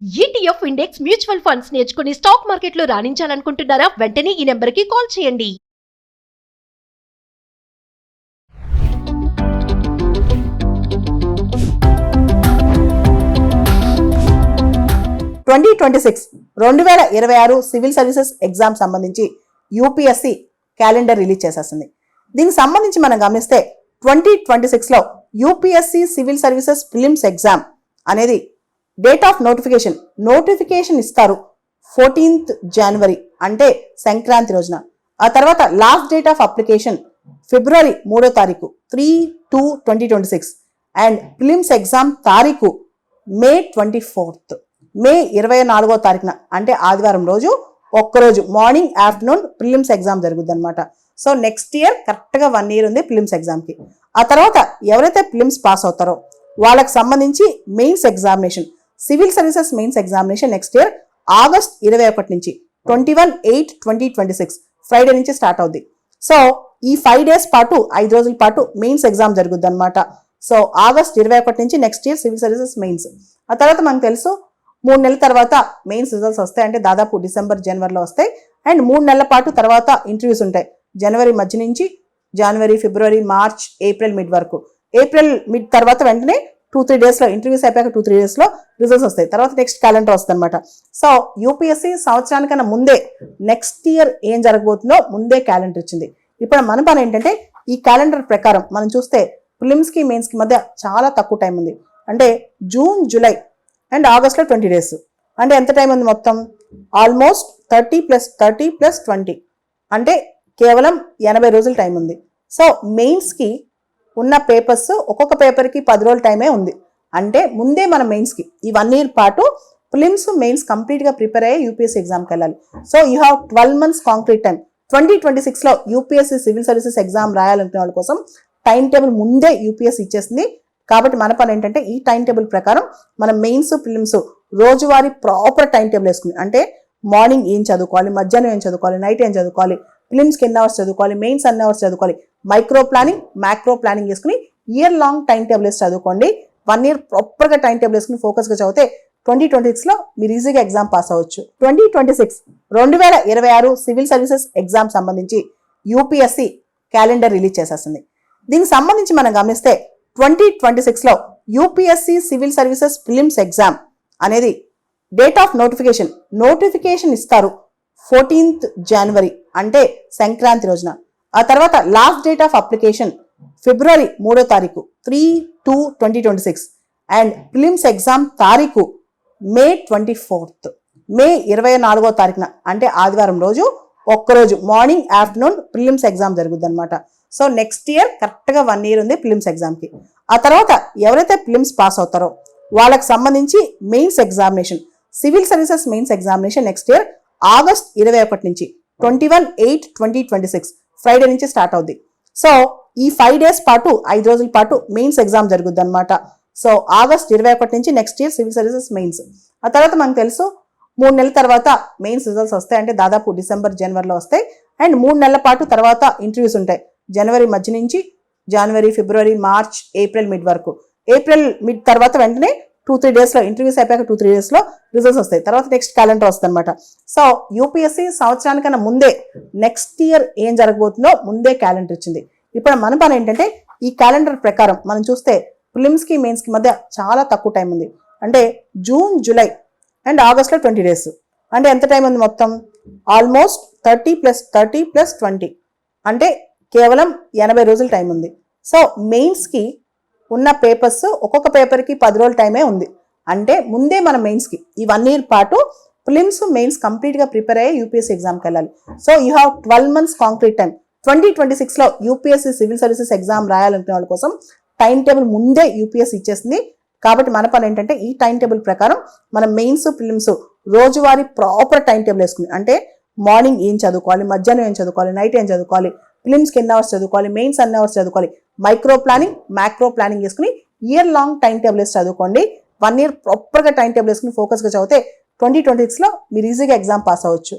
ETF index mutual funds నేర్చుకుని stock మార్కెట్లో రాణించాలనుకుంటున్నారా? వెంటనే ఈ నెంబర్కి కాల్ చేయండి. సివిల్ సర్వీసెస్ ఎగ్జామ్ సంబంధించి యూపీఎస్సీ క్యాలెండర్ రిలీజ్ చేసేస్తుంది. దీనికి సంబంధించి మనం గమనిస్తే 2026లో UPSC civil services prelims exam అనేది డేట్ ఆఫ్ నోటిఫికేషన్ ఇస్తారు 14th January అంటే సంక్రాంతి రోజున. ఆ తర్వాత last date of application February 3వ తారీఖు 3/2/2026 అండ్ ప్రిలిమ్స్ ఎగ్జామ్ తారీఖు May 24th, May 24వ తారీఖున అంటే ఆదివారం రోజు ఒక్కరోజు మార్నింగ్ ఆఫ్టర్నూన్ ప్రిలిమ్స్ ఎగ్జామ్ జరుగుద్ది అనమాట. సో నెక్స్ట్ ఇయర్ కరెక్ట్గా 1 year ఉంది ప్రిలిమ్స్ ఎగ్జామ్కి. ఆ తర్వాత ఎవరైతే ప్రిలిమ్స్ పాస్ అవుతారో వాళ్ళకి సంబంధించి mains examination, civil services mains examination next year August 21 నుంచి 21/8/2026 ఫ్రైడే నుంచి స్టార్ట్ అవుద్ది. సో ఈ 5 days పాటు 5 రోజుల పాటు మెయిన్స్ ఎగ్జామ్ జరుగుద్ది అనమాట. సో August 21 నుంచి next year civil services mains. ఆ తర్వాత మనకు తెలుసు 3 నెలల తర్వాత మెయిన్స్ రిజల్ట్స్ వస్తాయి, అంటే దాదాపు December January వస్తాయి. అండ్ 3 నెలల పాటు తర్వాత ఇంటర్వ్యూస్ ఉంటాయి, జనవరి మధ్య నుంచి January February March April mid వరకు. ఏప్రిల్ మిడ్ తర్వాత వెంటనే 2-3 daysలో ఇంటర్వ్యూస్ అయిపోయాక 2-3 daysలో రిజల్ట్స్ వస్తాయి. తర్వాత నెక్స్ట్ క్యాలెండర్ వస్తుంది అనమాట. సో యూపీఎస్సీ సంవత్సరానికన్నా ముందే నెక్స్ట్ ఇయర్ ఏం జరగబోతుందో ముందే క్యాలెండర్ ఇచ్చింది. ఇప్పుడు మన పని ఏంటంటే ఈ క్యాలెండర్ ప్రకారం మనం చూస్తే ప్రిలిమ్స్కి మెయిన్స్కి మధ్య చాలా తక్కువ టైం ఉంది. అంటే జూన్, జూలై అండ్ ఆగస్ట్లో 20 days. అంటే ఎంత టైం ఉంది మొత్తం? ఆల్మోస్ట్ 30 + 20 అంటే కేవలం 80 రోజుల టైం ఉంది. సో మెయిన్స్కి ఉన్న పేపర్స్ ఒక్కొక్క పేపర్కి 10 రోజుల టైమే ఉంది. అంటే ముందే మన మెయిన్స్కి ఈ 1 year పాటు ప్రిలిమ్స్ మెయిన్స్ కంప్లీట్గా ప్రిపేర్ అయ్యే యూపీఎస్సీ ఎగ్జామ్కి వెళ్ళాలి. So you have 12 months concrete time. 2026లో యూపీఎస్సీ సివిల్ సర్వీసెస్ ఎగ్జామ్ రాయాలనుకునే వాళ్ళ కోసం టైం టేబుల్ ముందే యూపీఎస్సీ ఇచ్చేసింది. కాబట్టి మన పని ఏంటంటే ఈ టైం టేబుల్ ప్రకారం మనం మెయిన్స్ ప్రిలిమ్స్ రోజువారీ ప్రాపర్ టైం టేబుల్ వేసుకుని, అంటే మార్నింగ్ ఏం చదువుకోవాలి, మధ్యాహ్నం ఏం చదువుకోవాలి, నైట్ ఏం చదువుకోవాలి, ప్రిలిమ్స్కి ఎన్ని అవర్స్ చదువుకోవాలి, మెయిన్స్ అన్ని అవర్స్ చదువుకోవాలి, మైక్రో ప్లానింగ్ మ్యాక్రో ప్లానింగ్ వేసుకుని ఇయర్ లాంగ్ టైం టేబుల్ వేసి చదువుకోండి. 1 year ప్రాపర్గా టైం టేబుల్ వేసుకుని ఫోకస్గా చదివితే 2026లో మీరు ఈజీగా ఎగ్జామ్ పాస్ అవ్వచ్చు. 2026 సివిల్ సర్వీసెస్ ఎగ్జామ్ సంబంధించి యూపీఎస్సీ క్యాలెండర్ రిలీజ్ చేసేస్తుంది. దీనికి సంబంధించి మనం గమనిస్తే 2026లో UPSC civil services prelims exam అనేది డేట్ ఆఫ్ నోటిఫికేషన్ ఇస్తారు 14th January అంటే సంక్రాంతి రోజున. ఆ తర్వాత last date of application February 3వ తారీఖు 3/2/2026 అండ్ ప్రిలిమ్స్ ఎగ్జామ్ తారీఖు May 24th, May 24వ తారీఖున అంటే ఆదివారం రోజు ఒక్కరోజు మార్నింగ్ ఆఫ్టర్నూన్ ప్రిలిమ్స్ ఎగ్జామ్ జరుగుద్ది అనమాట. సో నెక్స్ట్ ఇయర్ కరెక్ట్గా 1 year ఉంది ప్రిలిమ్స్ ఎగ్జామ్కి. ఆ తర్వాత ఎవరైతే ప్రిలిమ్స్ పాస్ అవుతారో వాళ్ళకి సంబంధించి mains examination, civil services mains examination next year August 21 నుంచి 21/8/2026 ఫ్రైడే నుంచి స్టార్ట్ అవుద్ది. సో ఈ 5 days పాటు 5 రోజుల పాటు మెయిన్స్ ఎగ్జామ్ జరుగుద్ది అనమాట. సో August 21 నుంచి next year civil services mains. ఆ తర్వాత మనకు తెలుసు 3 నెలల తర్వాత మెయిన్స్ రిజల్ట్స్ వస్తాయి, అంటే దాదాపు December January వస్తాయి. అండ్ 3 నెలల పాటు తర్వాత ఇంటర్వ్యూస్ ఉంటాయి, జనవరి మధ్య నుంచి January February March April mid వరకు. ఏప్రిల్ మిడ్ తర్వాత వెంటనే 2-3 daysలో ఇంటర్వ్యూస్ అయిపోయాక 2-3 daysలో రిజల్ట్స్ వస్తాయి. తర్వాత నెక్స్ట్ క్యాలెండర్ వస్తుంది అనమాట. సో యూపీఎస్సీ సంవత్సరానికన్నా ముందే నెక్స్ట్ ఇయర్ ఏం జరగబోతుందో ముందే క్యాలెండర్ ఇచ్చింది. ఇప్పుడు మన పని ఏంటంటే ఈ క్యాలెండర్ ప్రకారం మనం చూస్తే ప్రిలిమ్స్కి మెయిన్స్కి మధ్య చాలా తక్కువ టైం ఉంది. అంటే జూన్, జూలై అండ్ ఆగస్ట్లో 20 days. అంటే ఎంత టైం ఉంది మొత్తం? ఆల్మోస్ట్ 30 + 20 అంటే కేవలం 80 రోజుల టైం ఉంది. సో మెయిన్స్కి ఉన్న పేపర్స్ ఒక్కొక్క పేపర్కి 10 రోజుల టైమే ఉంది. అంటే ముందే మన మెయిన్స్కి ఈ 1 year పాటు ప్రిలిమ్స్ మెయిన్స్ కంప్లీట్గా ప్రిపేర్ అయ్యే యూపీఎస్సీ ఎగ్జామ్కి వెళ్ళాలి. So you have 12 months concrete time. 2026లో యూపీఎస్సీ సివిల్ సర్వీసెస్ ఎగ్జామ్ రాయాలనుకునే వాళ్ళ కోసం టైం టేబుల్ ముందే యూపీఎస్సీ ఇచ్చేసింది. కాబట్టి మన పని ఏంటంటే ఈ టైం టేబుల్ ప్రకారం మనం మెయిన్స్ ప్రిలిమ్స్ రోజువారీ ప్రాపర్ టైం టేబుల్ వేసుకుని, అంటే మార్నింగ్ ఏం చదువుకోవాలి, మధ్యాహ్నం ఏం చదువుకోవాలి, నైట్ ఏం చదువుకోవాలి, ప్రిలిమ్స్కి ఎన్ని అవర్స్ చదువుకోవాలి, మెయిన్స్ అన్ని అవర్స్ చదువుకోవాలి, మైక్రో ప్లానింగ్ మ్యాక్రో ప్లానింగ్ వేసుకుని ఇయర్ లాంగ్ టైం టేబుల్ వేసి చదువుకోండి. 1 year ప్రాపర్గా టైం టేబుల్ వేసుకుని ఫోకస్గా చదివితే 2026లో మీరు ఈజీగా ఎగ్జామ్ పాస్ అవ్వచ్చు.